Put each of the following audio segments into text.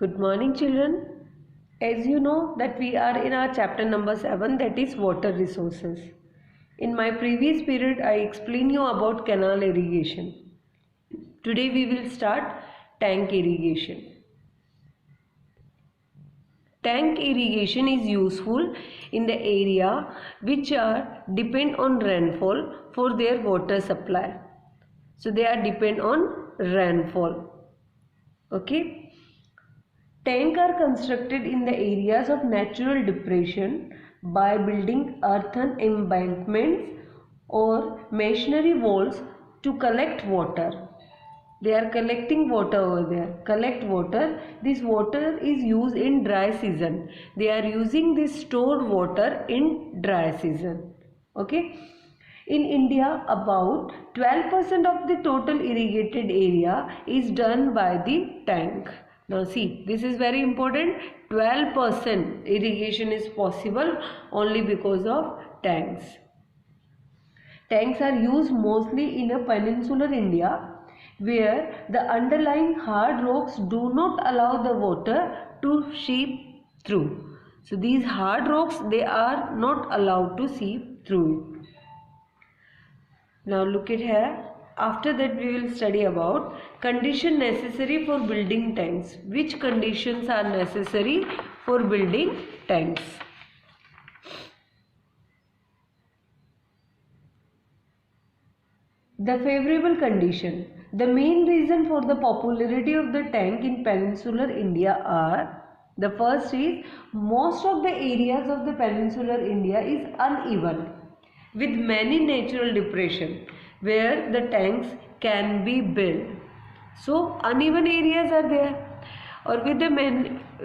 Good morning, children. As you know that we are in our chapter number 7, that is water resources. In my previous period I explained you about canal irrigation. Today we will start tank irrigation. Tank irrigation is useful in the area which are depend on rainfall for their water supply. So they are depend on rainfall. Okay. Tanks are constructed in the areas of natural depression by building earthen embankments or masonry walls to collect water. They are collecting water over there. Collect water. This water is used in dry season. They are using this stored water in dry season. Okay. In India, about 12% of the total irrigated area is done by the tank. Now see, this is very important. 12% irrigation is possible only because of tanks. Tanks are used mostly in a peninsular India where the underlying hard rocks do not allow the water to seep through. So these hard rocks, they are not allowed to seep through it. Now look at here. After that we will study about condition necessary for building tanks. Which conditions are necessary for building tanks? The favorable condition. The main reason for the popularity of the tank in peninsular India are: the first is most of the areas of the peninsular India is uneven with many natural depression where the tanks can be built. So uneven areas are there or with the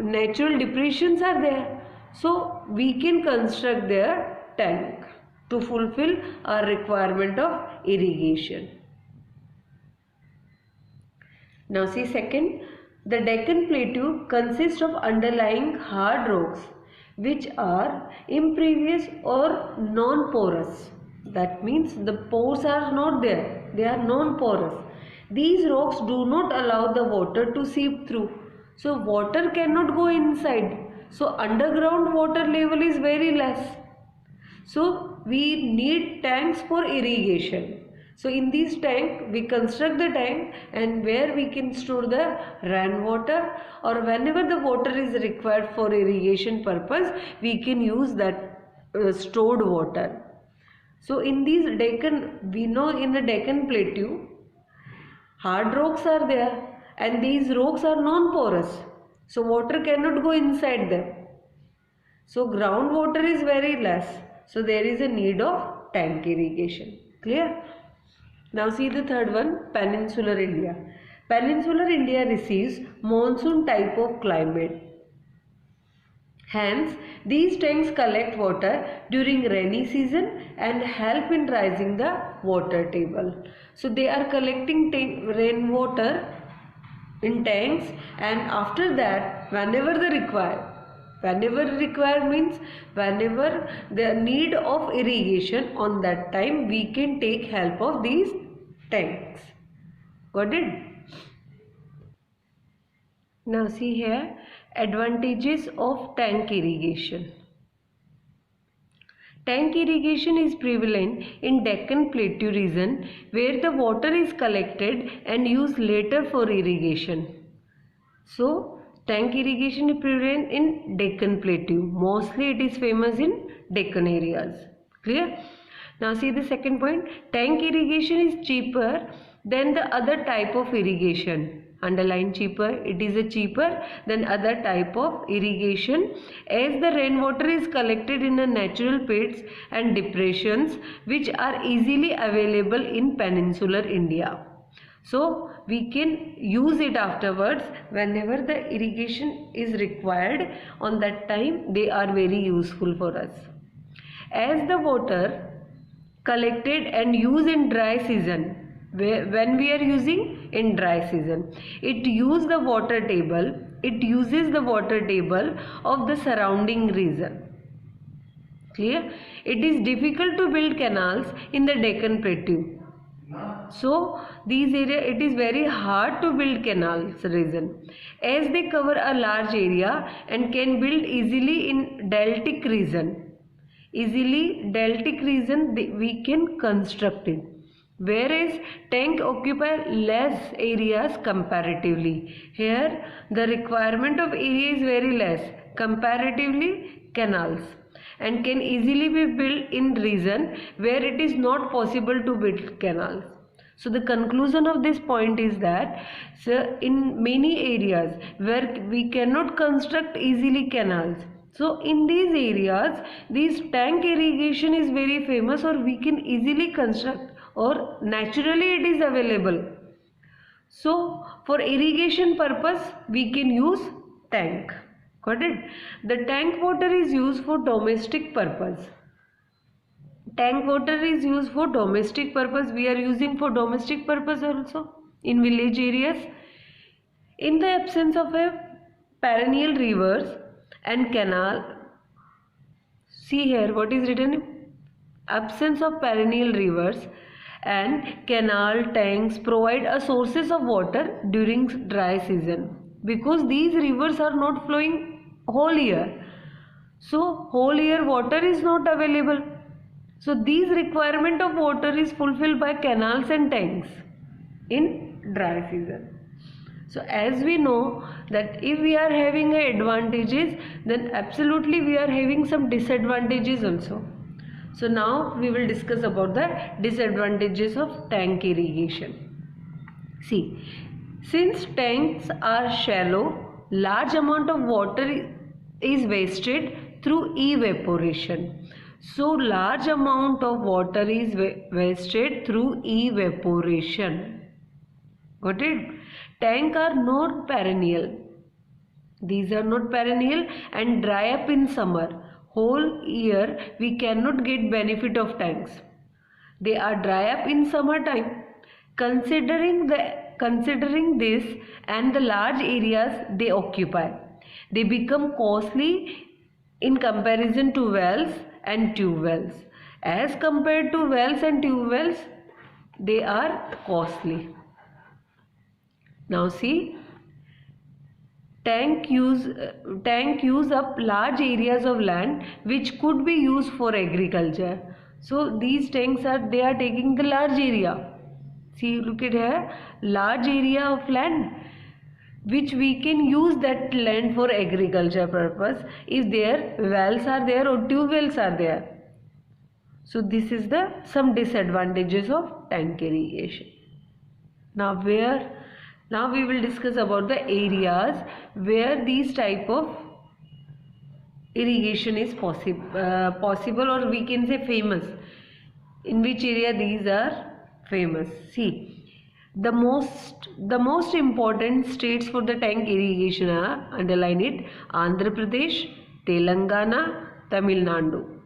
natural depressions are there. So we can construct their tank to fulfill our requirement of irrigation. Now see second, the Deccan Plateau consists of underlying hard rocks which are impervious or non-porous. That means the pores are not there, they are non-porous. These rocks do not allow the water to seep through. So water cannot go inside. So underground water level is very less. So we need tanks for irrigation. So in this tank we construct the tank and where we can store the rainwater, or whenever the water is required for irrigation purpose we can use that stored water. So in these Deccan, we know in the Deccan Plateau hard rocks are there and these rocks are non-porous. So water cannot go inside them. So groundwater is very less. So there is a need of tank irrigation. Clear? Now see the third one, peninsular India. Peninsular India receives monsoon type of climate. Hence, these tanks collect water during rainy season and help in rising the water table. So they are collecting rainwater in tanks, and after that whenever they require, means whenever the need of irrigation, on that time we can take help of these tanks. Got it? Now see here, advantages of tank irrigation. Tank irrigation is prevalent in Deccan Plateau region where the water is collected and used later for irrigation. So tank irrigation is prevalent in Deccan Plateau. Mostly it is famous in Deccan areas. Clear? Now see the second point. Tank irrigation is cheaper than the other type of irrigation. Underline cheaper. It is a cheaper than other type of irrigation as the rainwater is collected in the natural pits and depressions which are easily available in peninsular India. So we can use it afterwards whenever the irrigation is required. On that time they are very useful for us. As the water collected and used in dry season, when we are using in dry season, it uses the water table of the surrounding region. Clear? It is difficult to build canals in the Deccan Plateau. So these area, it is very hard to build canals reason, as they cover a large area and can build easily in deltic region. Easily deltic region we can construct it, whereas tank occupy less areas comparatively. Here the requirement of area is very less comparatively canals, and can easily be built in region where it is not possible to build canals. So the conclusion of this point is that, so in many areas where we cannot construct easily canals, so in these areas this tank irrigation is very famous, or we can easily construct, or naturally it is available. So for irrigation purpose we can use tank. Got it? The tank water is used for domestic purpose. Tank water is used for domestic purpose. We are using for domestic purpose also in village areas. In the absence of a perennial rivers and canal, see here what is written: absence of perennial rivers and canal tanks provide a sources of water during dry season, because these rivers are not flowing whole year. So whole year water is not available. So these requirement of water is fulfilled by canals and tanks in dry season. So as we know that if we are having advantages, then absolutely we are having some disadvantages also. So now we will discuss about the disadvantages of tank irrigation. See, since tanks are shallow, large amount of water is wasted through evaporation. So large amount of water is wasted through evaporation. Got it? Tanks are not perennial. These are not perennial and dry up in summer. Whole year we cannot get benefit of tanks. They are dry up in summer time. Considering this and the large areas they occupy, they become costly in comparison to wells and tube wells. As compared to wells and tube wells, they are costly. Now see, tank use up large areas of land which could be used for agriculture. So these tanks are taking the large area. See, look at here, large area of land which we can use that land for agriculture purpose if their wells are there or tube wells are there. So this is some disadvantages of tank irrigation. Now we will discuss about the areas where these type of irrigation is possible, or we can say famous. In which area these are famous? See, the most important states for the tank irrigation are, underline it, Andhra Pradesh, Telangana, Tamil Nadu.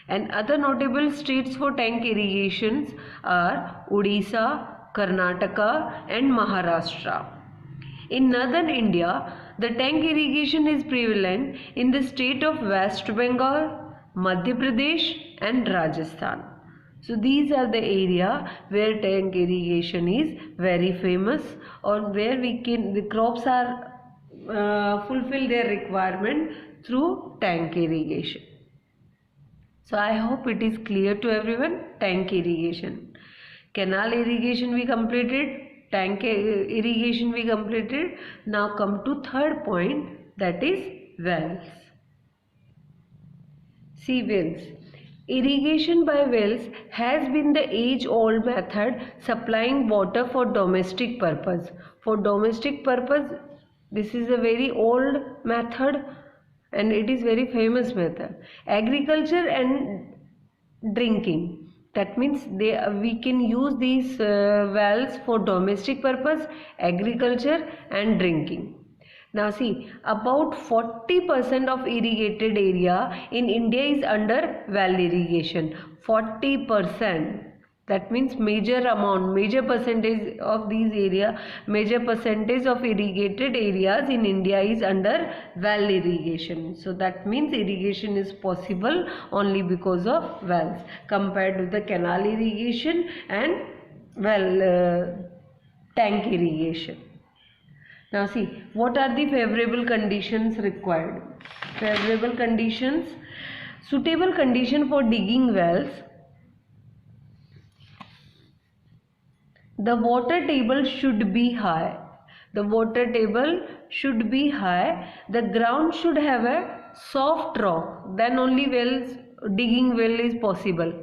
And other notable states for tank irrigations are Odisha, Karnataka and Maharashtra. In northern India, the tank irrigation is prevalent in the state of West Bengal, Madhya Pradesh and Rajasthan. So these are the area where tank irrigation is very famous, or where the crops are fulfill their requirement through tank irrigation. So I hope it is clear to everyone. Tank irrigation. Canal irrigation we completed, tank irrigation we completed. Now come to third point, that is wells. See, wells. Irrigation by wells has been the age-old method supplying water for domestic purpose. For domestic purpose, this is a very old method and it is very famous method. Agriculture and drinking. That means we can use these wells for domestic purpose, agriculture and drinking. Now see, about 40% of irrigated area in India is under well irrigation. 40%. That means major percentage of these area, major percentage of irrigated areas in India is under well irrigation. So that means irrigation is possible only because of wells compared to the canal irrigation and tank irrigation. Now see, what are the favorable conditions required? Favorable conditions, suitable condition for digging wells. The water table should be high. The water table should be high. The ground should have a soft rock. Then only digging well is possible.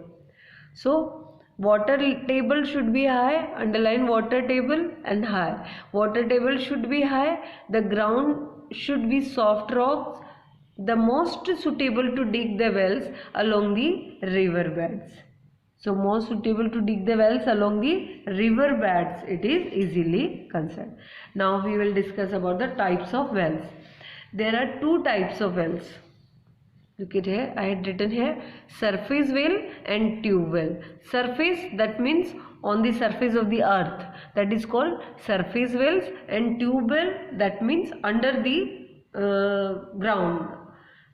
So water table should be high. Underline water table and high. Water table should be high. The ground should be soft rocks. The most suitable to dig the wells along the river beds. So most suitable to dig the wells along the river beds, it is easily concerned. Now we will discuss about the types of wells. There are two types of wells. Look at here, I had written here surface well and tube well. Surface, that means on the surface of the earth, that is called surface wells, and tube well, that means under the ground,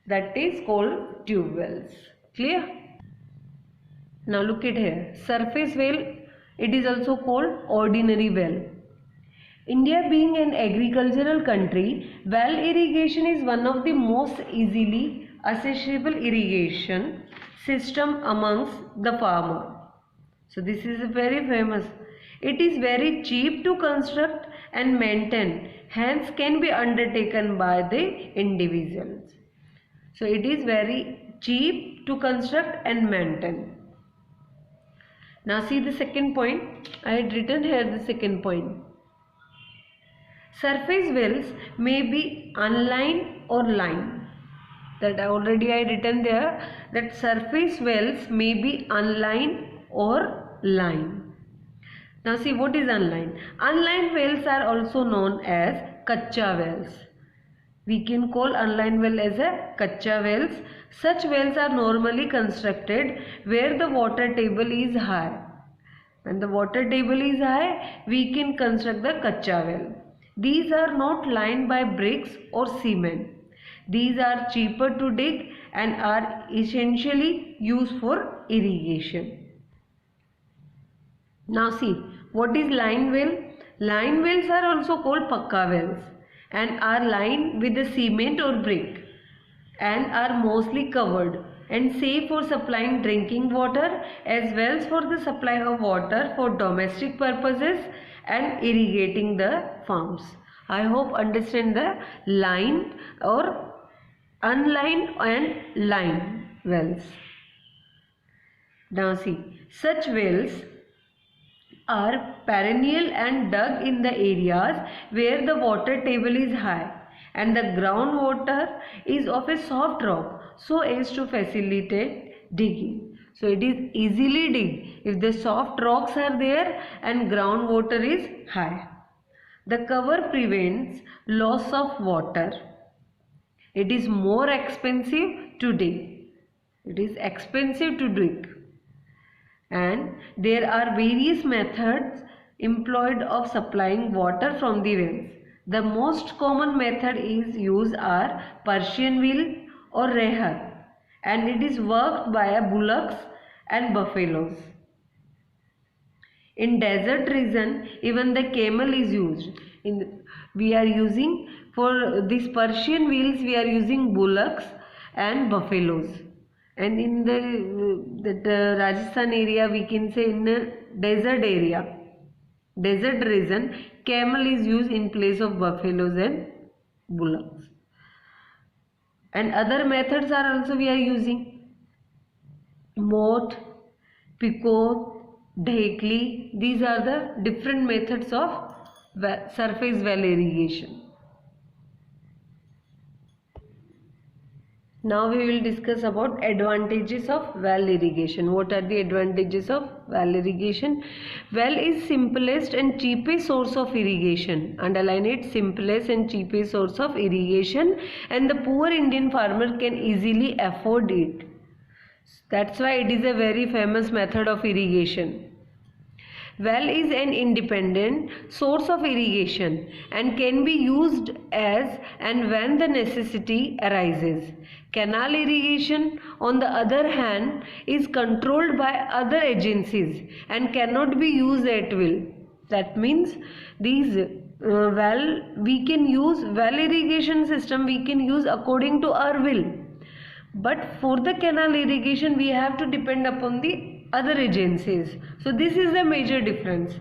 that is called tube wells. Clear? Now look at here, surface well, it is also called ordinary well. India being an agricultural country, well irrigation is one of the most easily accessible irrigation system amongst the farmer. So this is very famous. It is very cheap to construct and maintain, hence can be undertaken by the individuals. So it is very cheap to construct and maintain. Now see the second point, I had written here the second point. Surface wells may be unlined or lined. That already I written there, that surface wells may be unlined or lined. Now see what is unlined. Unlined wells are also known as kacha wells. We can call unlined well as a kacha wells. Such wells are normally constructed where the water table is high. When the water table is high, we can construct the kacha well. These are not lined by bricks or cement. These are cheaper to dig and are essentially used for irrigation. Now see, what is lined well? Lined wells are also called pakka wells and are lined with the cement or brick and are mostly covered and safe for supplying drinking water as well as for the supply of water for domestic purposes and irrigating the farms. I hope understand the lined or unlined and lined wells. Now see, such wells are perennial and dug in the areas where the water table is high and the groundwater is of a soft rock so as to facilitate digging. So it is easily dig if the soft rocks are there and groundwater is high. The cover prevents loss of water. It is more expensive to dig. It is expensive to dig. And there are various methods employed of supplying water from the wells. The most common method is used are Persian wheel or rehar, and it is worked by bullocks and buffaloes. In desert region, even the camel is used. We are using for these Persian wheels, we are using bullocks and buffaloes. And in the Rajasthan area, we can say in a desert area, desert region, camel is used in place of buffaloes and bullocks. And other methods are also we are using moat, picot, dhekli. These are the different methods of surface well irrigation. Now we will discuss about advantages of well irrigation. What are the advantages of well irrigation? Well is simplest and cheapest source of irrigation. Underline it, simplest and cheapest source of irrigation, and the poor Indian farmer can easily afford it. That's why it is a very famous method of irrigation. Well is an independent source of irrigation and can be used as and when the necessity arises. Canal irrigation, on the other hand, is controlled by other agencies and cannot be used at will. That means these we can use well irrigation system, we can use according to our will. But for the canal irrigation, we have to depend upon the other agencies. So this is the major difference.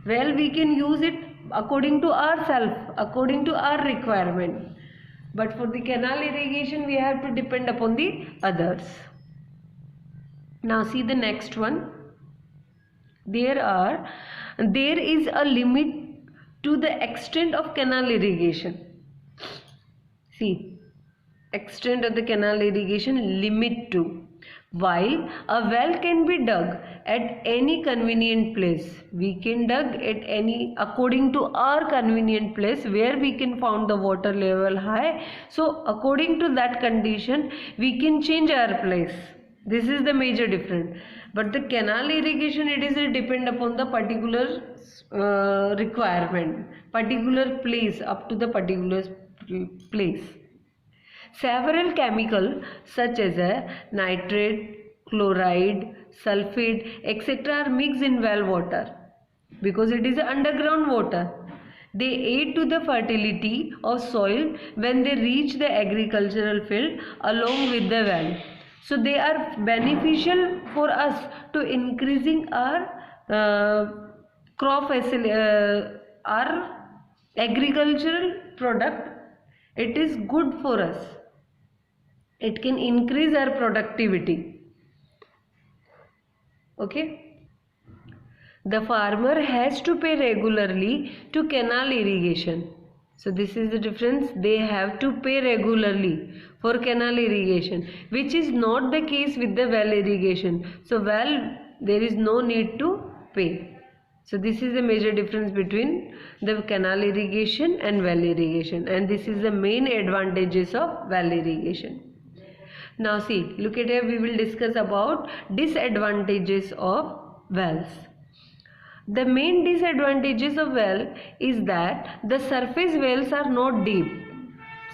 Well, we can use it according to ourselves, according to our requirement. But for the canal irrigation, we have to depend upon the others. Now see the next one. There is a limit to the extent of canal irrigation. See, extent of the canal irrigation, limit to. While a well can be dug at any convenient place, we can dug at any according to our convenient place where we can find the water level high. So according to that condition, we can change our place. This is the major difference. But the canal irrigation, it is depend upon the particular requirement, particular place, up to the particular place. Several chemicals such as nitrate, chloride, sulfate, etc. are mixed in well water because it is underground water. They aid to the fertility of soil when they reach the agricultural field along with the well. So they are beneficial for us to increasing our our agricultural product. It is good for us. It can increase our productivity. Okay. The farmer has to pay regularly to canal irrigation. So this is the difference. They have to pay regularly for canal irrigation, which is not the case with the well irrigation. So well, there is no need to pay. So this is the major difference between the canal irrigation and well irrigation, and this is the main advantages of well irrigation. Now see, look at here, we will discuss about disadvantages of wells. The main disadvantages of well is that the surface wells are not deep.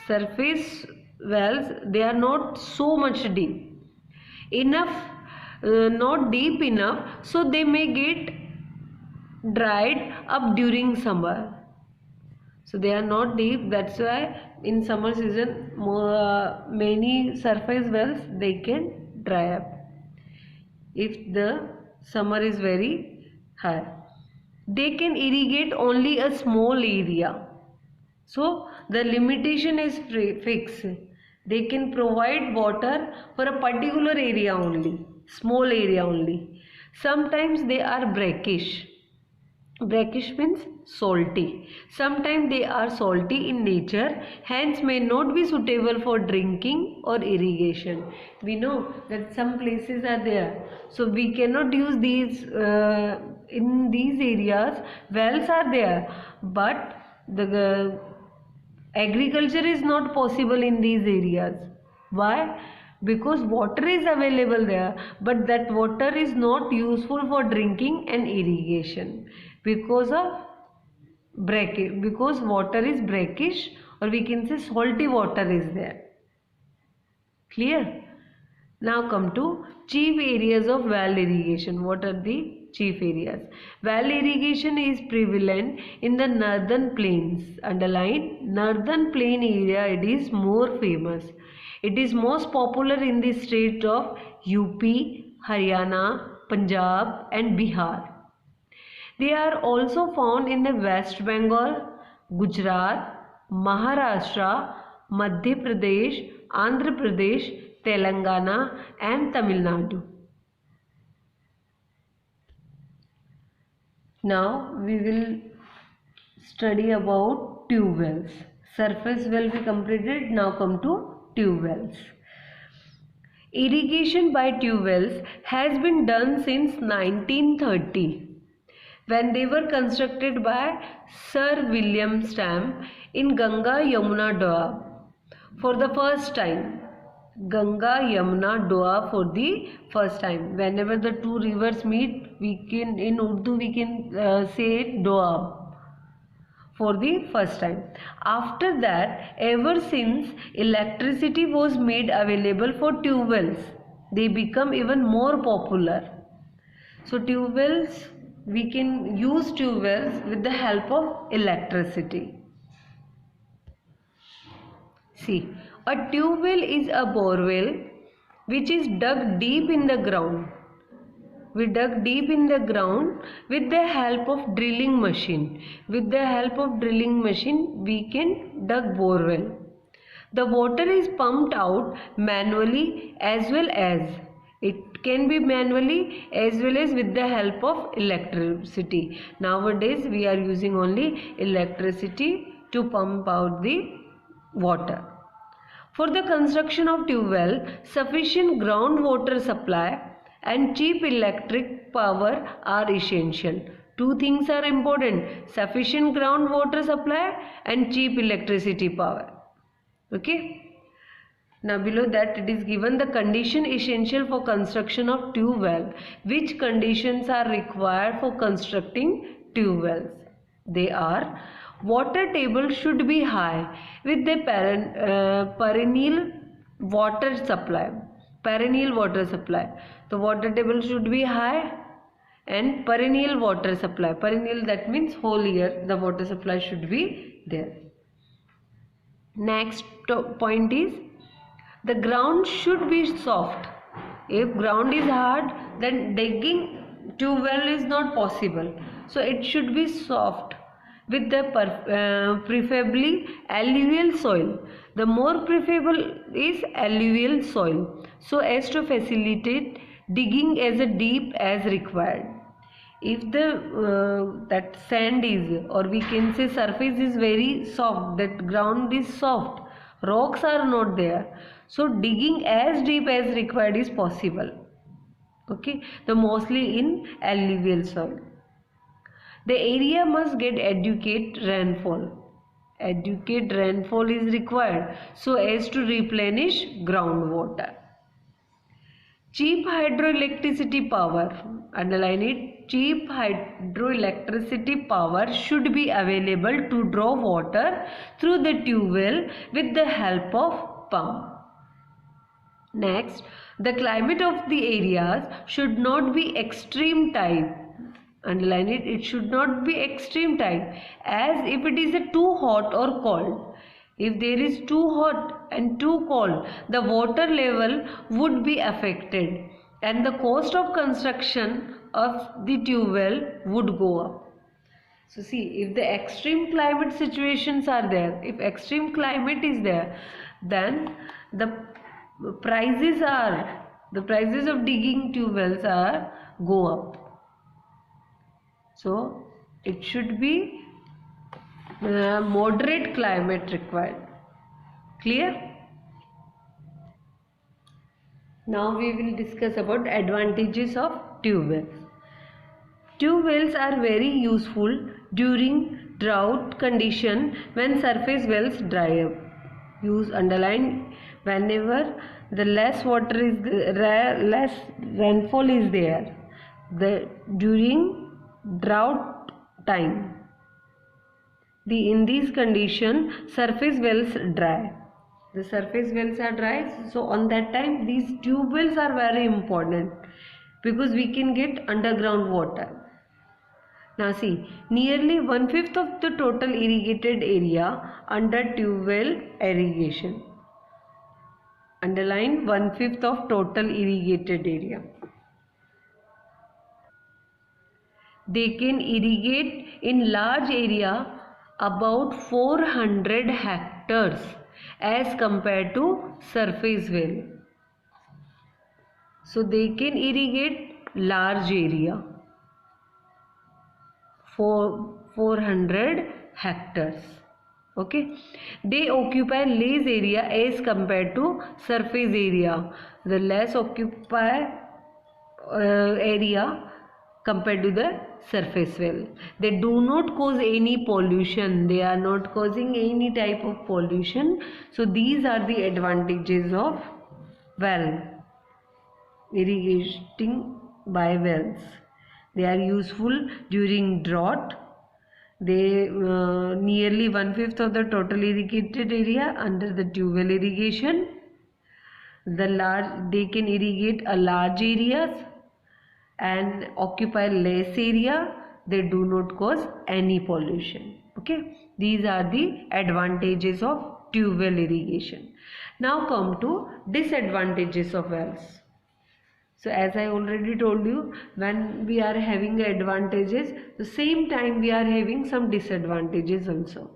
Surface wells, they are not so much deep enough, not deep enough, so they may get dried up during summer. So they are not deep, that's why in summer season many surface wells, they can dry up if the summer is very high. They can irrigate only a small area, so the limitation is fixed. They can provide water for a particular area only, small area only. Sometimes they are brackish. Brackish means salty. Sometimes they are salty in nature, hence may not be suitable for drinking or irrigation. We know that some places are there, so we cannot use these in these areas. Wells are there, but the agriculture is not possible in these areas. Why? Because water is available there, but that water is not useful for drinking and irrigation because of brackish, because water is brackish, or we can say salty water is there. Clear? Now come to chief areas of well irrigation. What are the chief areas? Well irrigation is prevalent in the northern plains. Underline northern plain area, it is more famous. It is most popular in the state of UP, Haryana, Punjab and Bihar. They are also found in the West Bengal, Gujarat, Maharashtra, Madhya Pradesh, Andhra Pradesh, Telangana and Tamil Nadu. Now we will study about tube wells. Surface well we completed, now come to tube wells. Irrigation by tube wells has been done since 1930. When they were constructed by Sir William Stamp in Ganga Yamuna Doab for the first time. Ganga, Yamuna, Doab for the first time. Whenever the two rivers meet, we can in Urdu we can say Doab for the first time. After that, ever since electricity was made available for tube wells, they become even more popular. So tube wells, we can use tube wells with the help of electricity. See, a tube well is a bore well which is dug deep in the ground. We dug deep in the ground with the help of drilling machine. With the help of drilling machine, we can dug bore well. The water is pumped out manually as well as it can be manually as well as with the help of electricity. Nowadays we are using only electricity to pump out the water. For the construction of tube well, sufficient groundwater supply and cheap electric power are essential. Two things are important: sufficient groundwater supply and cheap electricity power. Okay. Now below that it is given the condition essential for construction of tube well. Which conditions are required for constructing tube wells? They are: water table should be high with the perennial water supply. Perennial water supply. The water table should be high and perennial water supply. Perennial, that means whole year the water supply should be there. Next point is the ground should be soft. If ground is hard, then digging tube well is not possible. So it should be soft with the preferably alluvial soil. The more preferable is alluvial soil, so as to facilitate digging as deep as required. If the that sand is, or we can say surface is very soft, that ground is soft, rocks are not there, so digging as deep as required is possible. Okay, the mostly in alluvial soil. The area must get adequate rainfall. Adequate rainfall is required so as to replenish groundwater. Cheap hydroelectricity power, underline it, cheap hydroelectricity power should be available to draw water through the tube well with the help of pump. Next, the climate of the areas should not be extreme type. Underline it, it should not be extreme type, as if it is too hot or cold. If there is too hot and too cold, the water level would be affected and the cost of construction of the tube well would go up. So see, if the extreme climate situations are there, if extreme climate is there, then the prices of digging tube wells are go up. So it should be moderate climate required. Clear? Now we will discuss about advantages of tube wells. Tube wells are very useful during drought condition when surface wells dry up. Use, underline, whenever the less water is less rainfall is there, during drought time, in these conditions surface wells dry. The surface wells are dry, so on that time these tube wells are very important because we can get underground water. Now see, nearly 1/5 of the total irrigated area under tube well irrigation. Underline 1/5 of total irrigated area. They can irrigate in large area about 400 hectares as compared to surface well. So they can irrigate large area, 400 hectares. Okay, they occupy less area as compared to surface area. The less occupy area compared to the surface well. They do not cause any pollution. They are not causing any type of pollution. So these are the advantages of well, irrigating by wells. They are useful during drought. They nearly 1/5 of the total irrigated area under the tube well irrigation. They can irrigate a large areas and occupy less area. They do not cause any pollution. Okay, these are the advantages of tube well irrigation. Now come to disadvantages of wells. So as I already told you, when we are having advantages, the same time we are having some disadvantages also.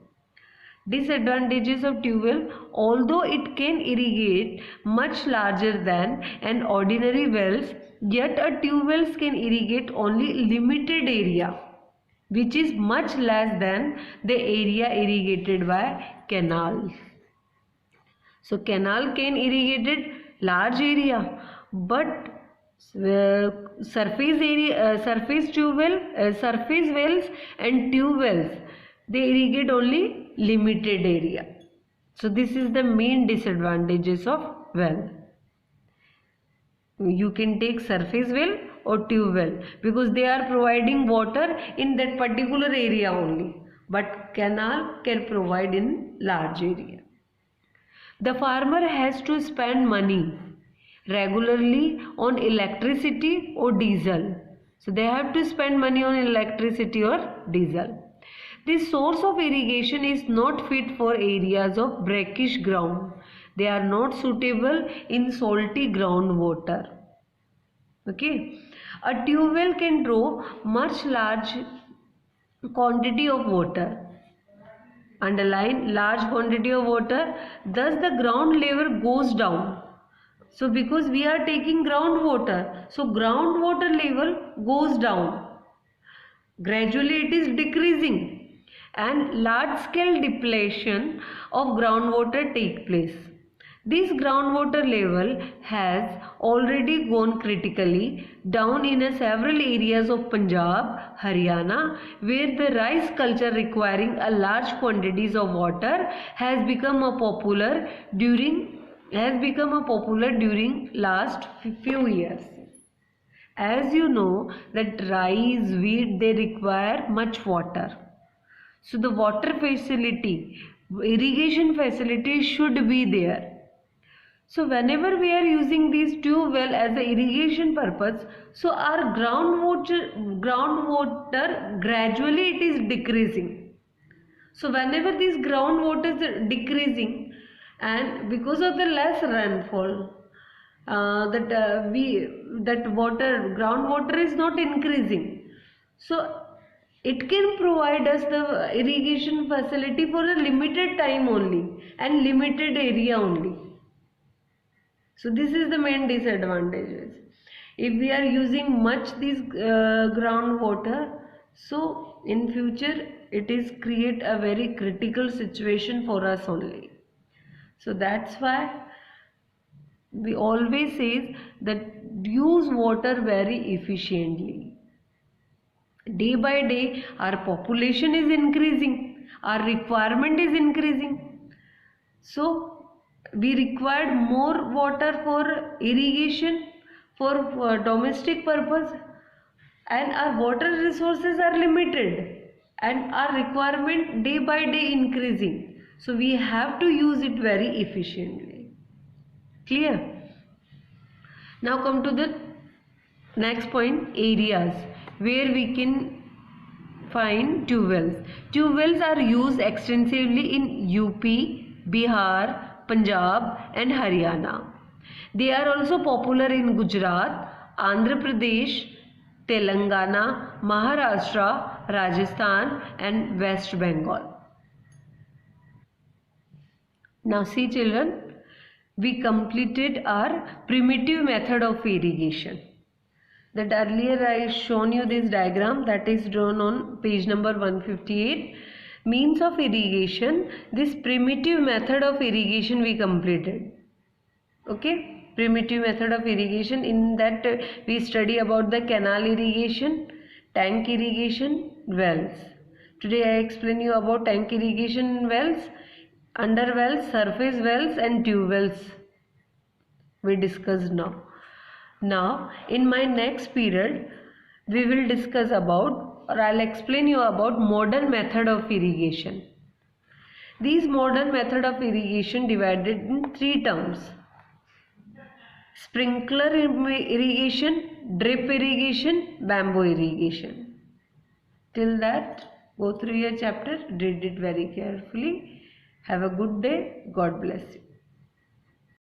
Disadvantages of tube well: although it can irrigate much larger than an ordinary wells, yet a tube wells can irrigate only limited area, which is much less than the area irrigated by canals. So canal can irrigate large area, but surface wells and tube wells, they irrigate only limited area. So this is the main disadvantages of well. You can take surface well or tube well because they are providing water in that particular area only, but canal can provide in large area. The farmer has to spend money regularly on electricity or diesel. So they have to spend money on electricity or diesel. This source of irrigation is not fit for areas of brackish ground. They are not suitable in salty groundwater. Okay, a tube well can draw much large quantity of water. Underline large quantity of water, thus the ground level goes down. So because we are taking groundwater, so groundwater level goes down. Gradually it is decreasing and large scale depletion of groundwater take place. This groundwater level has already gone critically down in several areas of Punjab, Haryana, where the rice culture requiring a large quantities of water has become a popular during last few years. As you know that rice, wheat, they require much water. So the water facility, irrigation facility should be there. So whenever we are using these tube well as a irrigation purpose, so our groundwater gradually it is decreasing. So whenever this groundwater is decreasing, and because of the less rainfall, groundwater is not increasing. So it can provide us the irrigation facility for a limited time only and limited area only. So this is the main disadvantages. If we are using much this groundwater, so in future it is create a very critical situation for us only. So that's why we always say that use water very efficiently. Day by day our population is increasing, our requirement is increasing. So we required more water for irrigation, for domestic purpose, and our water resources are limited and our requirement day by day increasing. So we have to use it very efficiently. Clear? Now come to the next point, areas where we can find tube wells. Tube wells are used extensively in UP, Bihar, Punjab and Haryana. They are also popular in Gujarat, Andhra Pradesh, Telangana, Maharashtra, Rajasthan and West Bengal. Now see children, we completed our primitive method of irrigation. That earlier I shown you this diagram that is drawn on page number 158. Means of irrigation, this primitive method of irrigation we completed. Okay, primitive method of irrigation, in that we study about the canal irrigation, tank irrigation, wells. Today I explain you about tank irrigation wells, under wells, surface wells and tube wells. we discussed now. Now in my next period we will discuss about, or I'll explain you about, modern method of irrigation. These modern method of irrigation divided in three terms: sprinkler irrigation, drip irrigation, bamboo irrigation. Till that, go through your chapter, read it very carefully. Have a good day. God bless you.